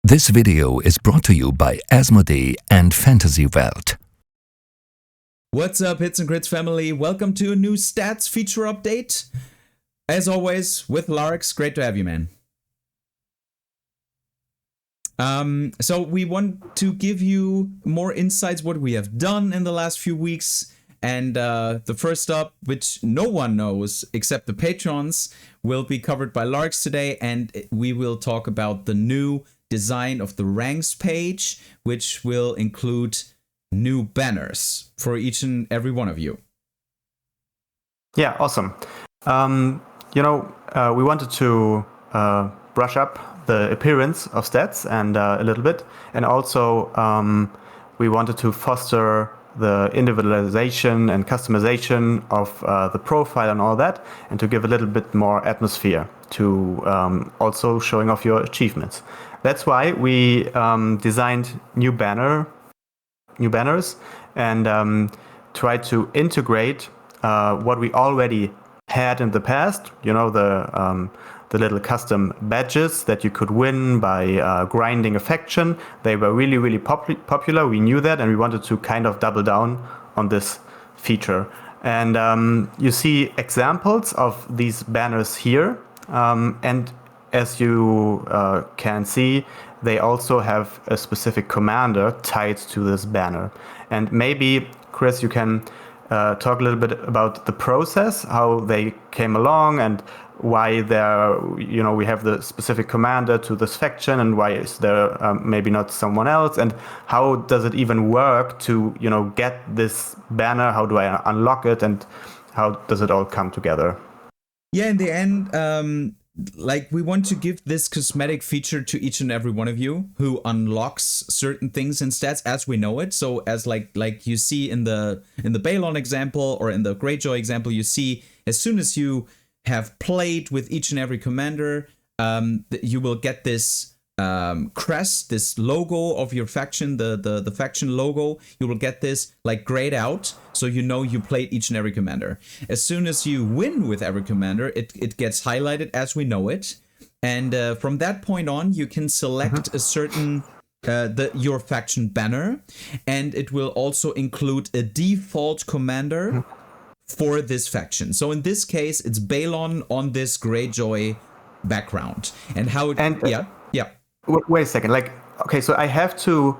This video is brought to you by Asmodee and Fantasy Welt. What's up, Hits and Crits family? Welcome to a new stats feature update. As always, with Larks, great to have you, man. So we want to give you more insights what we have done in the last few weeks. And the first up, which no one knows except the patrons, will be covered by Larks today. And we will talk about the new design of the ranks page, which will include new banners for each and every one of you. Yeah, awesome. We wanted to brush up the appearance of stats and a little bit, and also we wanted to foster the individualization and customization of the profile and all that, and to give a little bit more atmosphere to also showing off your achievements. That's why we designed new banners and tried to integrate what we already had in the past. You know, the little custom badges that you could win by grinding a faction. They were really, really popular. We knew that, and we wanted to kind of double down on this feature. And you see examples of these banners here. And as you can see, they also have a specific commander tied to this banner. And maybe, Chris, you can talk a little bit about the process, how they came along, and why we have the specific commander to this faction, and why is there maybe not someone else, and how does it even work to get this banner? How do I unlock it, and how does it all come together? Yeah, in the end, we want to give this cosmetic feature to each and every one of you who unlocks certain things in stats as we know it. So as like you see in the Balon example or in the Greyjoy example, you see as soon as you have played with each and every commander, you will get this crest, this logo of your faction, the faction logo. You will get this grayed out, so you played each and every commander. As soon as you win with every commander, it gets highlighted as we know it, and from that point on, you can select a certain your faction banner, and it will also include a default commander for this faction. So in this case, it's Balon on this Greyjoy background, and how it yeah. Wait a second. Okay, so I have to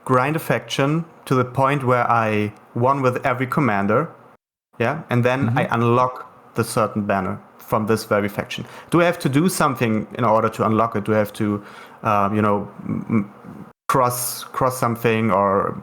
grind a faction to the point where I won with every commander, yeah, and then I unlock the certain banner from this very faction. Do I have to do something in order to unlock it? Do I have to, cross something or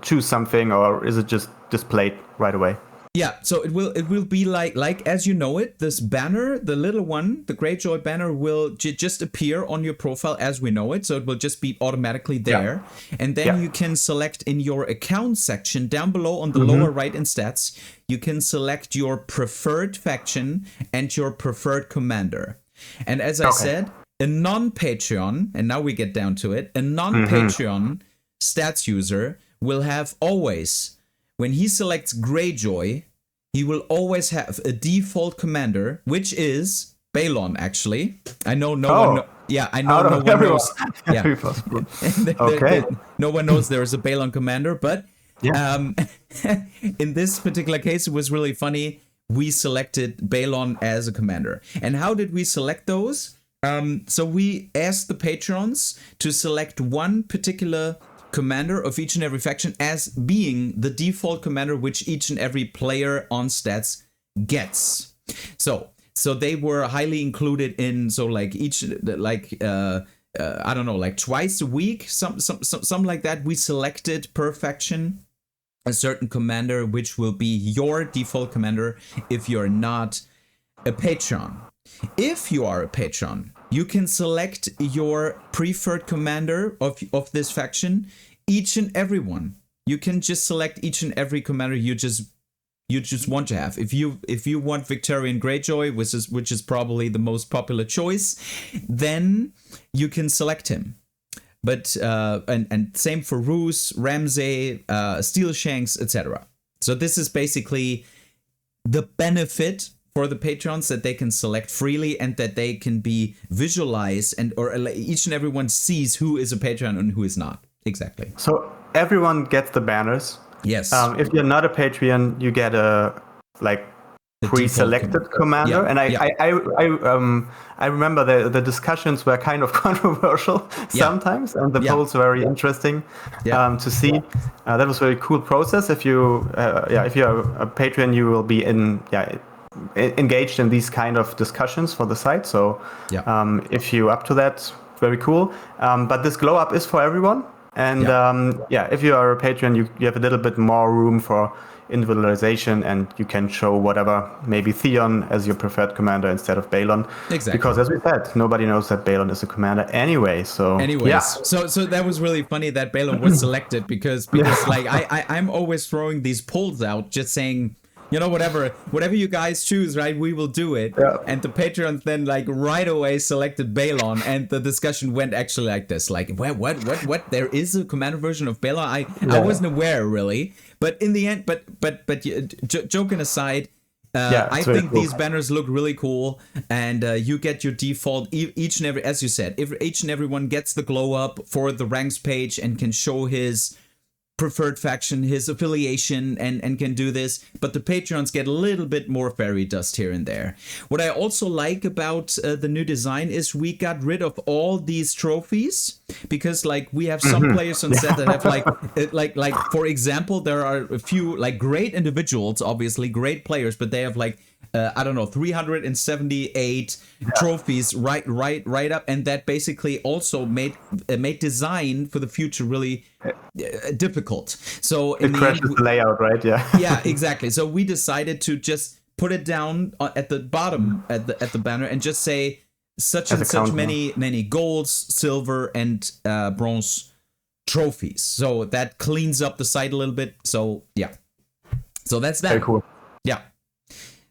choose something, or is it just displayed right away? Yeah, so it will be like as you know it, this banner, the little one, the Greyjoy banner will just appear on your profile as we know it. So it will just be automatically there. Yeah. And then you can select in your account section down below on the lower right in stats, you can select your preferred faction and your preferred commander. And as I said, a non-Patreon, and now we get down to it, a non-Patreon stats user will have always, when he selects Greyjoy, he will always have a default commander, which is Balon, actually. I know no one... I know no one knows. Yeah. Okay. No one knows there is a Balon commander, but in this particular case, it was really funny. We selected Balon as a commander. And how did we select those? So we asked the patrons to select one particular commander of each and every faction as being the default commander which each and every player on stats gets. So they were highly included in, so each I don't know, twice a week, some like that. We selected per faction a certain commander which will be your default commander if you're not a patron. If you are a patron, you can select your preferred commander of this faction, each and every one. You can just select each and every commander you just want to have. If you want Victorian Greyjoy, which is probably the most popular choice, then you can select him. But and same for Roose, Ramsay, Steelshanks, etc. So this is basically the benefit for the patrons that they can select freely and that they can be visualized or each and everyone sees who is a patron and who is not. Exactly. So everyone gets the banners. Yes. If you're not a Patreon, you get a pre-selected commander. Yeah. And I remember the discussions were kind of controversial sometimes, and the polls were very interesting to see. That was a very cool process. If you're a Patreon, you will be engaged in these kind of discussions for the site. So if you're up to that, very cool. But this glow up is for everyone. And if you are a Patreon, you have a little bit more room for individualization, and you can show whatever, maybe Theon as your preferred commander instead of Balon. Exactly. Because as we said, nobody knows that Balon is a commander anyway. So so that was really funny that Balon was selected because like I'm always throwing these polls out, just saying, you know, whatever you guys choose, right? We will do it. Yeah. And the Patreons then like right away selected Balon, and the discussion went actually like this: like, what? There is a commander version of Balon. I wasn't aware really, but in the end, but joking aside, I think these banners look really cool, and you get your default each and every, as you said, if each and everyone gets the glow up for the ranks page and can show his preferred faction, his affiliation, and can do this, but the Patreons get a little bit more fairy dust here and there. What I also like about the new design is we got rid of all these trophies, because like we have some players on set that have like for example, there are a few like great individuals, obviously great players, but they have like 378 trophies right up, and that basically also made design for the future really difficult. So it crashes the layout, right? Yeah, exactly. So we decided to just put it down at the bottom at the banner and just say such and such many golds, silver, and bronze trophies. So that cleans up the site a little bit. So so that's that. Very cool. Yeah.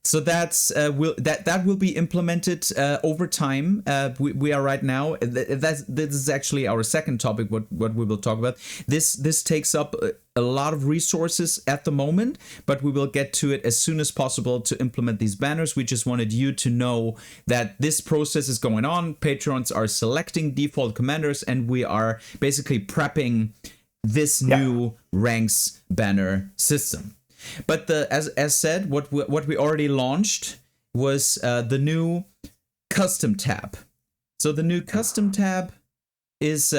So that's that will be implemented over time. We are right now. This is actually our second topic. What we will talk about. This takes up a lot of resources at the moment, but we will get to it as soon as possible to implement these banners. We just wanted you to know that this process is going on. Patrons are selecting default commanders, and we are basically prepping this new ranks banner system. But as said, what we already launched was the new custom tab. So the new custom tab is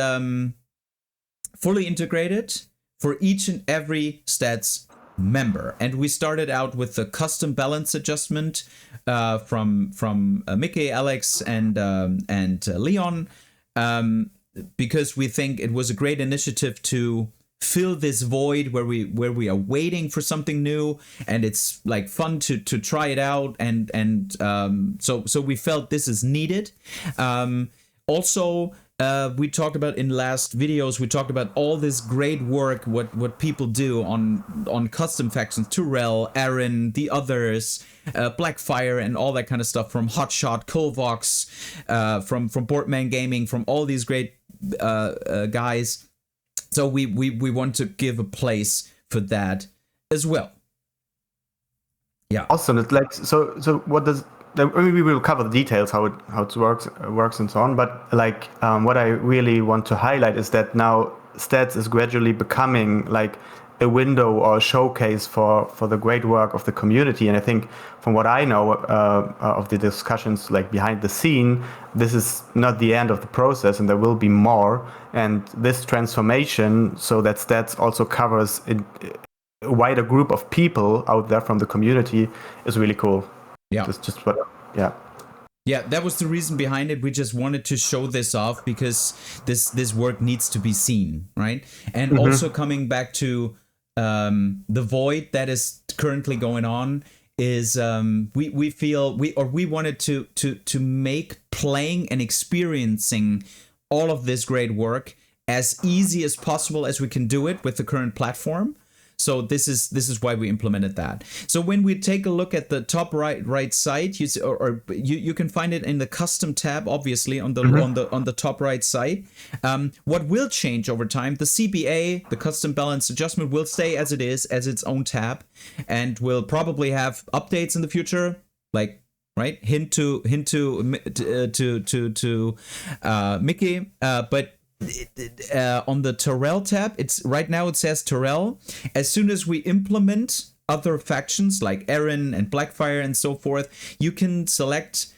fully integrated for each and every stats member, and we started out with the custom balance adjustment from Mickey, Alex, and Leon, because we think it was a great initiative to fill this void where we are waiting for something new, and it's like fun to try it out, and so we felt this is needed. Also, we talked about in last videos, we talked about all this great work what people do on custom factions, Tyrell, Arryn, the others, Blackfyre, and all that kind of stuff, from Hotshot, Kovacs, from Boardman Gaming, from all these great guys. So we want to give a place for that as well. Yeah. Awesome. It's like so what does we will cover the details how it works and so on. But like what I really want to highlight is that now stats is gradually becoming like a window or a showcase for the great work of the community. And I think from what I know of the discussions like behind the scene, this is not the end of the process, and there will be more. And this transformation, so that stats also covers a wider group of people out there from the community, is really cool. Yeah. Yeah, that was the reason behind it. We just wanted to show this off because this work needs to be seen, right? And also coming back to the void that is currently going on is we feel we wanted to make playing and experiencing all of this great work as easy as possible as we can do it with the current platform. So this is why we implemented that. So when we take a look at the top right side, you see, or you can find it in the custom tab, obviously on the top right side. What will change over time? The CBA, the custom balance adjustment, will stay as it is, as its own tab, and will probably have updates in the future, like right? Hint to Mickey, but on the Tyrell tab, it's right now it says Tyrell. As soon as we implement other factions like Arryn and Blackfyre and so forth, you can select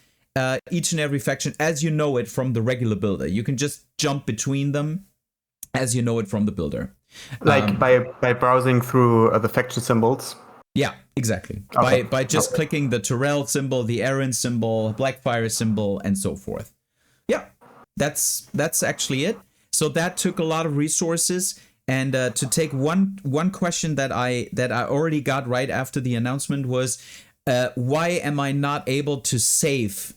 each and every faction as you know it from the regular builder. You can just jump between them as you know it from the builder. Like by browsing through the faction symbols. Yeah, exactly. Okay. By just clicking the Tyrell symbol, the Arryn symbol, Blackfyre symbol, and so forth. Yeah, that's actually it. So that took a lot of resources. And to take one question that I already got right after the announcement was, why am I not able to save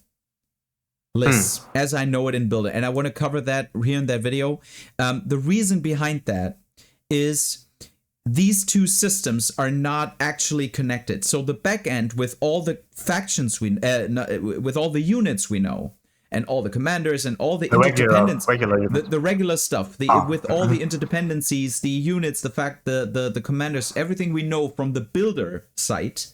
lists as I know it in Builder? And I want to cover that here in that video. The reason behind that is these two systems are not actually connected. So the backend with all the factions with all the units we know, and all the commanders and all the interdependence, the regular stuff, with all the interdependencies, the units, the commanders, everything we know from the builder site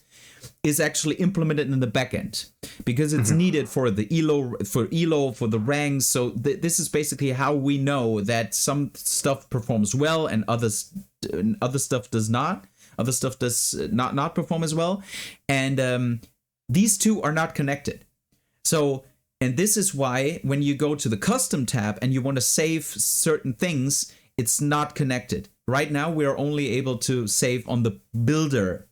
is actually implemented in the backend because it's needed for the elo, for the ranks. So this is basically how we know that some stuff performs well and other stuff does not. Other stuff does not perform as well, and these two are not connected. So. And this is why when you go to the custom tab and you want to save certain things, it's not connected. Right now, we are only able to save on the builder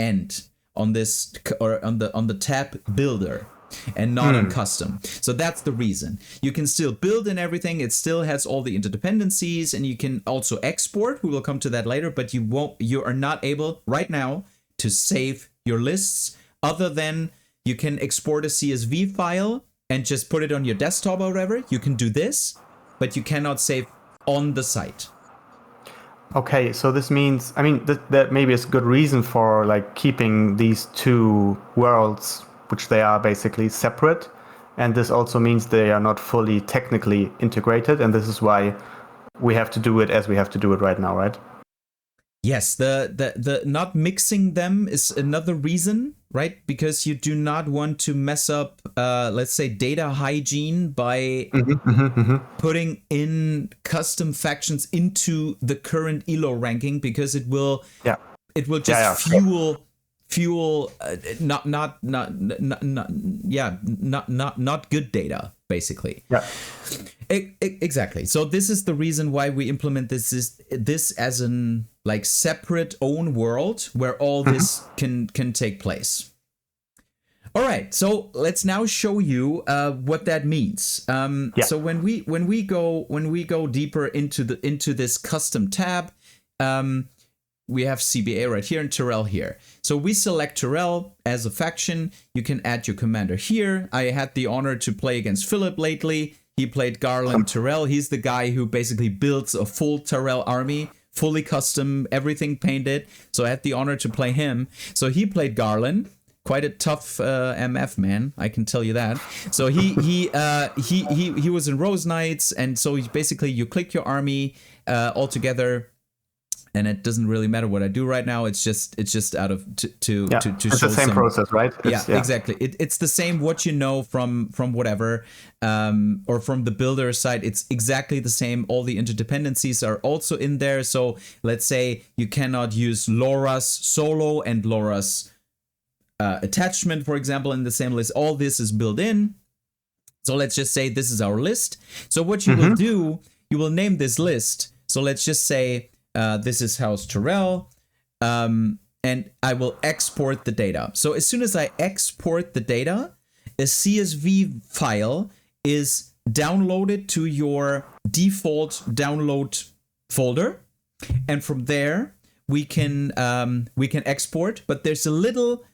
end on this, or on the tab builder, and not on custom. So that's the reason. You can still build and everything. It still has all the interdependencies, and you can also export. We will come to that later, but you are not able right now to save your lists other than you can export a CSV file and just put it on your desktop or whatever. You can do this, but you cannot save on the site. Okay, so this means, I mean, that maybe is a good reason for like keeping these two worlds, which they are basically separate. And this also means they are not fully technically integrated. And this is why we have to do it as we have to do it right now, right? Yes, the not mixing them is another reason, right? Because you do not want to mess up, let's say, data hygiene by putting in custom factions into the current elo ranking, because it will just fuel not good data, basically. Yeah. Exactly. So this is the reason why we implement this as an like separate own world where all this can take place. All right. So let's now show you what that means. So when we go deeper into this custom tab, we have CBA right here and Tyrell here. So we select Tyrell as a faction. You can add your commander here. I had the honor to play against Philip lately. He played Garland Tyrell. He's the guy who basically builds a full Tyrell army, fully custom, everything painted. So I had the honor to play him. So he played Garland. Quite a tough MF, man. I can tell you that. So he was in Rose Knights, and so basically you click your army all together. And it doesn't really matter what I do right now. It's just out of to show. It's the same process, right? Exactly. It's the same what you know from whatever, or from the builder side. It's exactly the same. All the interdependencies are also in there. So let's say you cannot use Laura's solo and Laura's attachment, for example, in the same list. All this is built in. So let's just say this is our list. So what you will do, you will name this list. So let's just say. This is House Tyrell, and I will export the data. So as soon as I export the data, a CSV file is downloaded to your default download folder, and from there we can export. But there's a little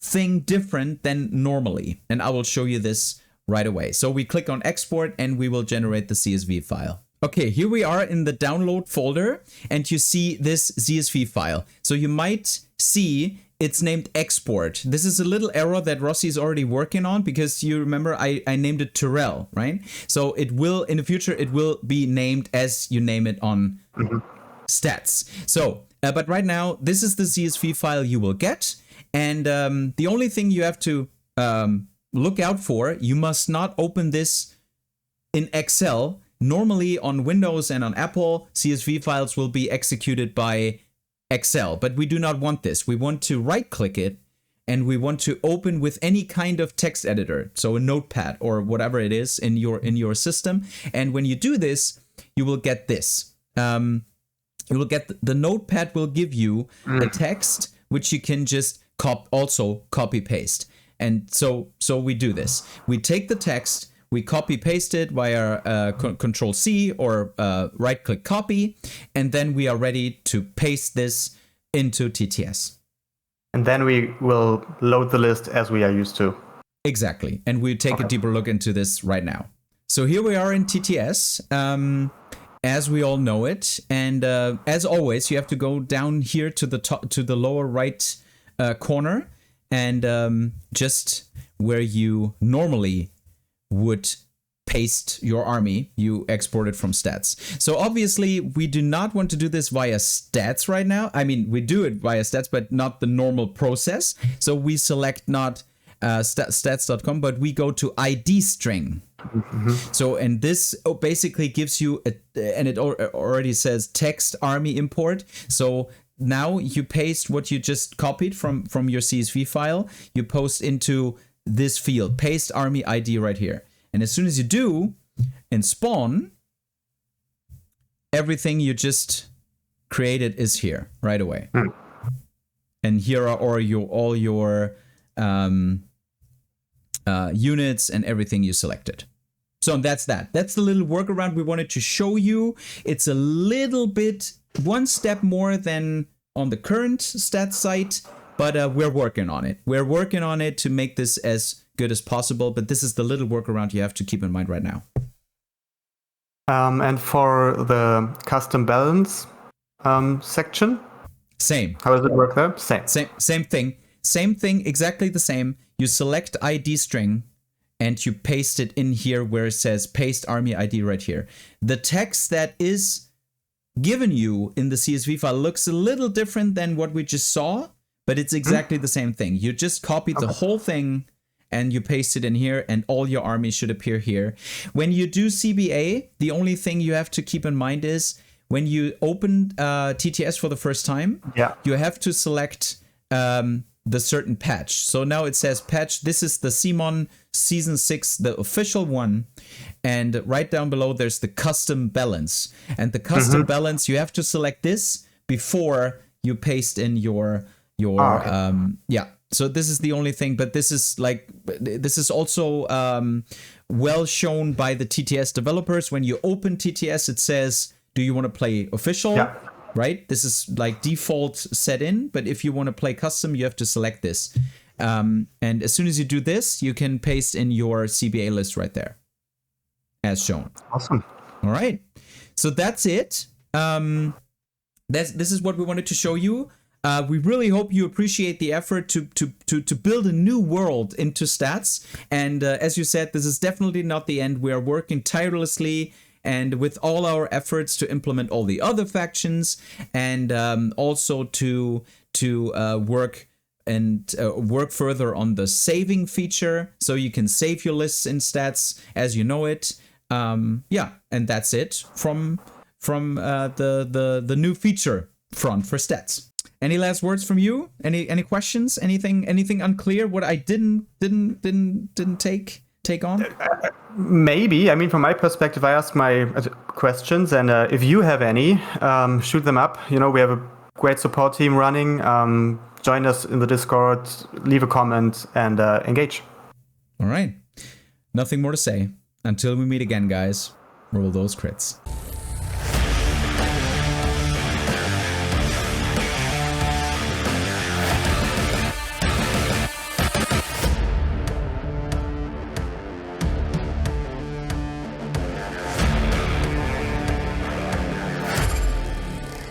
thing different than normally, and I will show you this right away. So we click on export, and we will generate the CSV file. Okay, here we are in the download folder, and you see this CSV file. So you might see it's named export. This is a little error that Rossi is already working on, because you remember I named it Tyrell, right? So it will, in the future, it will be named as you name it on stats. So, but right now, this is the CSV file you will get. And the only thing you have to look out for, you must not open this in Excel. Normally on Windows and on Apple, CSV files will be executed by Excel, but we do not want this. We want to right-click it, and we want to open with any kind of text editor, so a notepad or whatever it is in your system. And when you do this, you will get this. You will get the notepad will give you a text which you can just also copy paste. And so we do this. We take the text, we copy paste it via Control C or right click copy, and then we are ready to paste this into TTS. And then we will load the list as we are used to. Exactly. And we take a deeper look into this right now. So here we are in TTS, as we all know it. And as always, you have to go down here to the top, to the lower right corner, and just where you normally would paste your army, you export it from stats. So obviously we do not want to do this via stats right now. I mean, we do it via stats, but not the normal process. So we select not stats.com, but we go to ID string. So, and this basically gives you and it already says text army import. So now you paste what you just copied from your CSV file, you post into this field, paste army ID right here. And as soon as you do, in spawn, everything you just created is here right away. And here are all your units and everything you selected. So that's that. That's the little workaround we wanted to show you. It's a little bit, one step more than on the current stats site, but we're working on it. We're working on it to make this as good as possible, but this is the little workaround you have to keep in mind right now. And for the custom balance section? Same. How does it work there? Same thing. Same thing, exactly the same. You select ID string and you paste it in here where it says paste army ID right here. The text that is given you in the CSV file looks a little different than what we just saw, but it's exactly the same thing. You just copied the whole thing and you paste it in here, and all your armies should appear here. When you do CBA, the only thing you have to keep in mind is when you open TTS for the first time, you have to select the certain patch. So now it says patch, this is the CMON Season 6, the official one. And right down below, there's the custom balance. And the custom balance, you have to select this before you paste in your So this is the only thing, but this is also well shown by the TTS developers. When you open TTS, it says, do you want to play official? Right? This is like default set in, but if you want to play custom, you have to select this. And as soon as you do this, you can paste in your CBA list right there, as shown. Awesome. All right. So that's it. This is what we wanted to show you. We really hope you appreciate the effort to build a new world into stats. And as you said, this is definitely not the end. We are working tirelessly and with all our efforts to implement all the other factions, and also to work further on the saving feature, so you can save your lists in stats as you know it. And that's it from the new feature front for stats. Any last words from you? Any questions? Anything unclear? What I didn't take on? Maybe. I mean, from my perspective, I asked my questions, and if you have any, shoot them up. You know, we have a great support team running. Join us in the Discord, leave a comment, and engage. All right. Nothing more to say. Until we meet again, guys, roll those crits.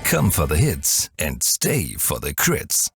Come for the hits and stay for the crits.